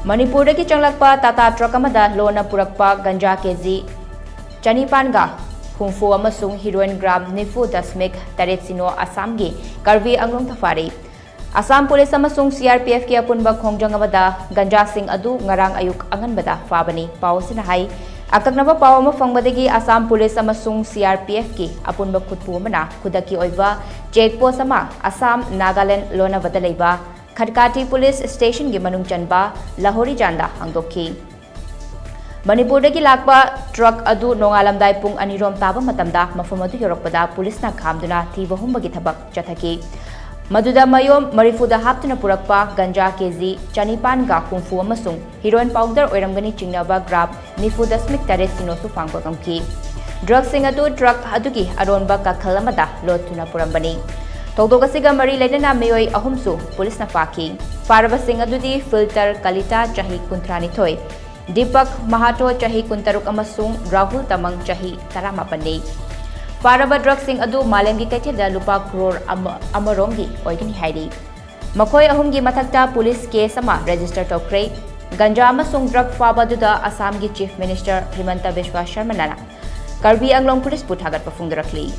मणिपुरदगी चंगलक्पा Tata truck अमदा लोना पुरक्पा गंजा KG चनीपानगा हुंफु अमसुंग heroine ग्राम निफु दशमिक तरेत सिनो असम की करवी अंगलों थफारी असम पुलिस अमसुंग CRPF की अपुनबा खोंजंग अमदा गंजा सिंह अदु ngarang ayuk anganबदा फाबनी पावसिना हाई अकक्नबा पाव अमा फंगबदगी असम पुलिस अमसुंग CRPF की अपुनबा खुदपु अमना खुदकी ओइबा चेक पोस्ट अमा असम नागालैंड लोनावदा लेबा खटकाटी पुलिस स्टेशन की मनुंग चनबा लाहौरी जानदा हांगदोखी मणिपुरदगी लाकपा ट्रक अदु नोंगालमदाई पुंग अनिरोम ताबा मतमदा मफम अदु योरकपदा पुलिसना खामदुना थीबा हुंबगी थबक चथकी मदुदा मयोम मरिफुदा हापतुना पुरक्पा गंजा केजी चनीपानगा हुंफु अमसुंग हीरोइन पाउडर ओइरमगनी चिंगनबा ग्राम निफु दशमिक तरेत सिनोसु फांगबा गमकी ड्रग सिंह अदु ट्रक अदुगी अरोनबा कखल अमदा लोथुना पुरंबनी तौदोगसिगा मरी लेना मेयोई अहुमसु पुलिसना फाकी फारबसिंग अदुदी फिल्टर कलिता चाही कुंथ्रानिथोय दीपक महातो चाही कुंतरुक अमसुंग राहुल तमंग चाही तरामापन्नी फारब ड्रग सिंह अदु मालेमगी कैथेदा लुपा करोड़ अमरोंगी ओइगनी हाइरी मखोय अहुमगी मथक्ता पुलिस केस अमा रजिस्टर तौख्रे गंजा अमसुंग ड्रग फाबदुदा असम की चीफ मिनिस्टर हिमंता बिश्वा शर्मा करबी अंगलोंग पुलिस पुथागत पफुंगरखली